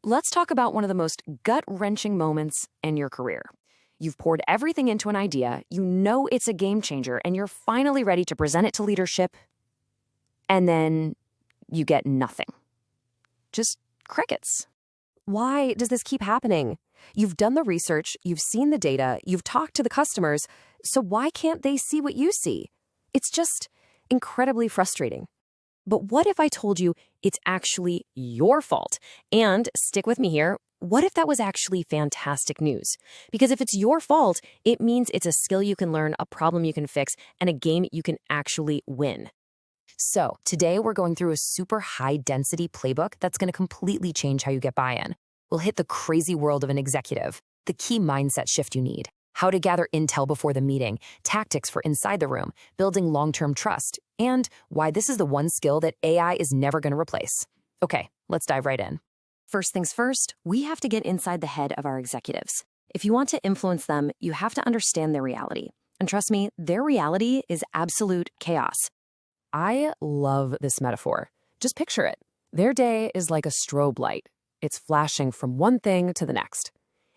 Let's talk about one of the most gut-wrenching moments in your career. You've poured everything into an idea, you know it's a game changer, and you're finally ready to present it to leadership, and then you get nothing. Just crickets. Why does this keep happening? You've done the research, you've seen the data, you've talked to the customers, so why can't they see what you see? It's just incredibly frustrating. But what if I told you it's actually your fault? And stick with me here, what if that was actually fantastic news? Because if it's your fault, it means it's a skill you can learn, a problem you can fix, and a game you can actually win. So today we're going through a super high-density playbook that's going to completely change how you get buy-in. We'll hit the crazy world of an executive, the key mindset shift you need, how to gather intel before the meeting, tactics for inside the room, building long-term trust, and why this is the one skill that AI is never going to replace. Okay, let's dive right in. First things first, we have to get inside the head of our executives. If you want to influence them, you have to understand their reality. And trust me, their reality is absolute chaos. I love this metaphor. Just picture it. Their day is like a strobe light. It's flashing from one thing to the next.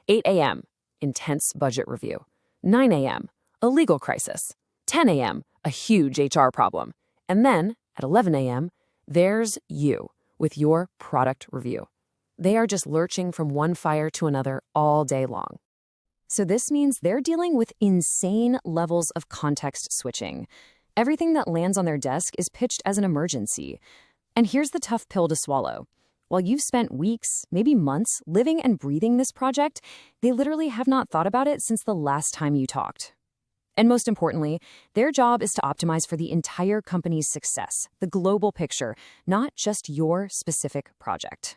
8 a.m., intense budget review. 9 a.m., a legal crisis. 10 a.m., a huge HR problem. And then, at 11 a.m., there's you with your product review. They are just lurching from one fire to another all day long. So this means they're dealing with insane levels of context switching. Everything that lands on their desk is pitched as an emergency. And here's the tough pill to swallow. While you've spent weeks, maybe months, living and breathing this project, they literally have not thought about it since the last time you talked. And most importantly, their job is to optimize for the entire company's success, the global picture, not just your specific project.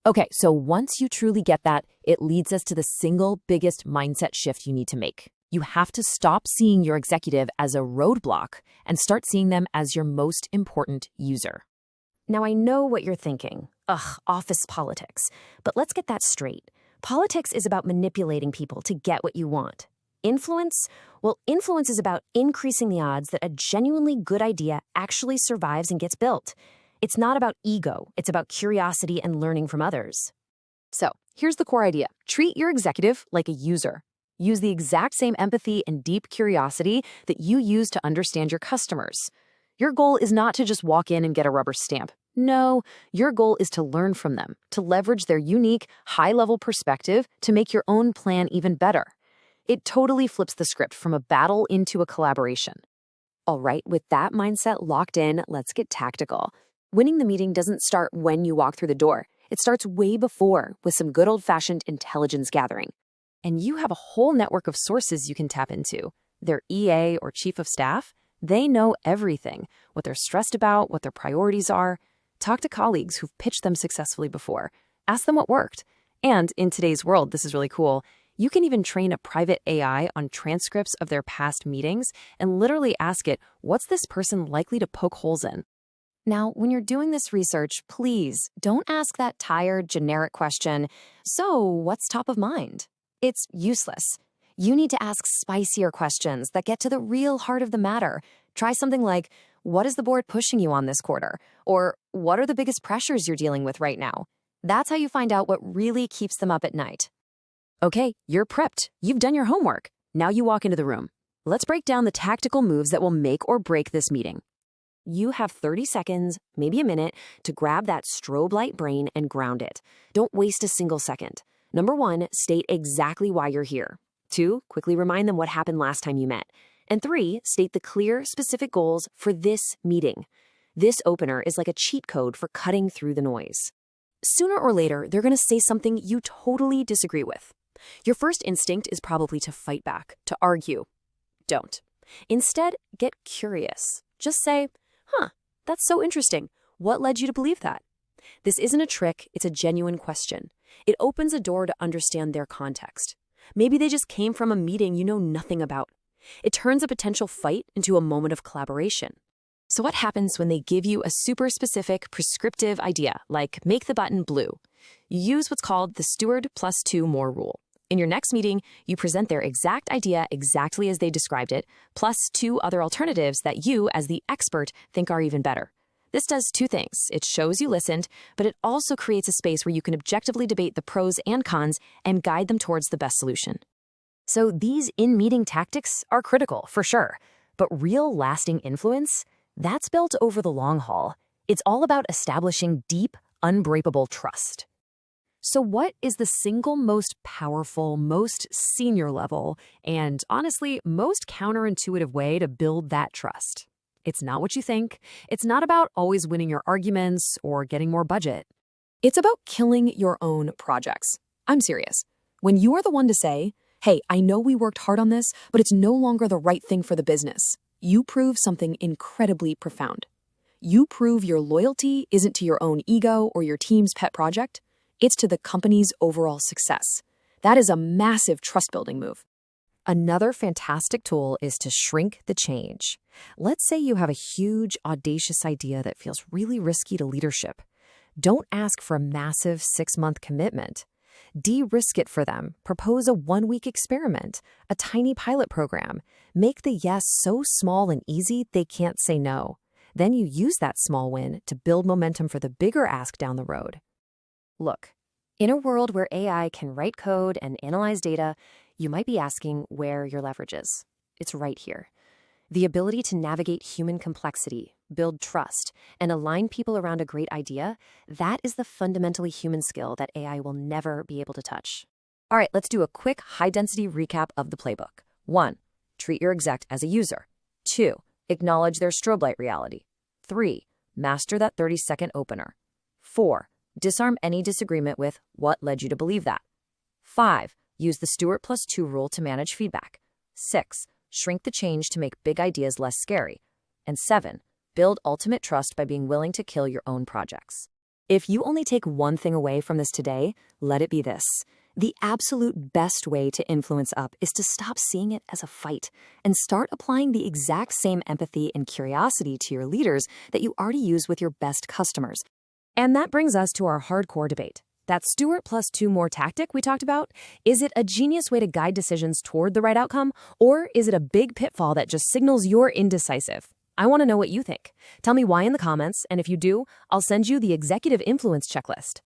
Okay, so once you truly get that, it leads us to the single biggest mindset shift you need to make. You have to stop seeing your executive as a roadblock and start seeing them as your most important user. Now, I know what you're thinking. Ugh, office politics. But let's get that straight. Politics is about manipulating people to get what you want. Influence? Well, influence is about increasing the odds that a genuinely good idea actually survives and gets built. It's not about ego. It's about curiosity and learning from others. So, here's the core idea. Treat your executive like a user. Use the exact same empathy and deep curiosity that you use to understand your customers. Your goal is not to just walk in and get a rubber stamp. No, your goal is to learn from them, to leverage their unique, high-level perspective to make your own plan even better. It totally flips the script from a battle into a collaboration. All right, with that mindset locked in, let's get tactical. Winning the meeting doesn't start when you walk through the door. It starts way before with some good old-fashioned intelligence gathering. And you have a whole network of sources you can tap into. Their EA or chief of staff, they know everything, what they're stressed about, what their priorities are. Talk to colleagues who've pitched them successfully before. Ask them what worked. And in today's world, this is really cool, you can even train a private AI on transcripts of their past meetings and literally ask it, what's this person likely to poke holes in? Now, when you're doing this research, please don't ask that tired, generic question, so what's top of mind? It's useless. You need to ask spicier questions that get to the real heart of the matter. Try something like, what is the board pushing you on this quarter? Or what are the biggest pressures you're dealing with right now? That's how you find out what really keeps them up at night. Okay, you're prepped. You've done your homework. Now you walk into the room. Let's break down the tactical moves that will make or break this meeting. You have 30 seconds, maybe a minute, to grab that strobe light brain and ground it. Don't waste a single second. Number 1, state exactly why you're here. 2, quickly remind them what happened last time you met. And 3, state the clear, specific goals for this meeting. This opener is like a cheat code for cutting through the noise. Sooner or later, they're going to say something you totally disagree with. Your first instinct is probably to fight back, to argue. Don't. Instead, get curious. Just say, that's so interesting. What led you to believe that? This isn't a trick, it's a genuine question. It opens a door to understand their context. Maybe they just came from a meeting you know nothing about. It turns a potential fight into a moment of collaboration. So what happens when they give you a super specific, prescriptive idea, like make the button blue? You use what's called the steward plus 2 more rule. In your next meeting, you present their exact idea exactly as they described it, plus 2 other alternatives that you, as the expert, think are even better. This does two things. It shows you listened, but it also creates a space where you can objectively debate the pros and cons and guide them towards the best solution. So these in-meeting tactics are critical, for sure. But real lasting influence, that's built over the long haul. It's all about establishing deep, unbreakable trust. So what is the single most powerful, most senior level, and honestly, most counterintuitive way to build that trust? It's not what you think. It's not about always winning your arguments or getting more budget. It's about killing your own projects. I'm serious. When you are the one to say, hey, I know we worked hard on this, but it's no longer the right thing for the business, you prove something incredibly profound. You prove your loyalty isn't to your own ego or your team's pet project. It's to the company's overall success. That is a massive trust-building move. Another fantastic tool is to shrink the change. Let's say you have a huge, audacious idea that feels really risky to leadership. Don't ask for a massive 6-month commitment. De-risk it for them. Propose a 1-week experiment, a tiny pilot program. Make the yes so small and easy they can't say no. Then you use that small win to build momentum for the bigger ask down the road. Look, in a world where AI can write code and analyze data, you might be asking where your leverage is. It's right here. The ability to navigate human complexity, build trust, and align people around a great idea, that is the fundamentally human skill that AI will never be able to touch. All right, let's do a quick high-density recap of the playbook. 1. Treat your exec as a user. 2. Acknowledge their strobe light reality. 3. Master that 30-second opener. 4. Disarm any disagreement with what led you to believe that. 5. Use the Stewart +2 rule to manage feedback. 6. Shrink the change to make big ideas less scary. And 7. Build ultimate trust by being willing to kill your own projects. If you only take one thing away from this today, let it be this. The absolute best way to influence up is to stop seeing it as a fight and start applying the exact same empathy and curiosity to your leaders that you already use with your best customers. And that brings us to our hardcore debate. That Stewart +2 more tactic we talked about, is it a genius way to guide decisions toward the right outcome, or is it a big pitfall that just signals you're indecisive? I want to know what you think. Tell me why in the comments, and if you do, I'll send you the executive influence checklist.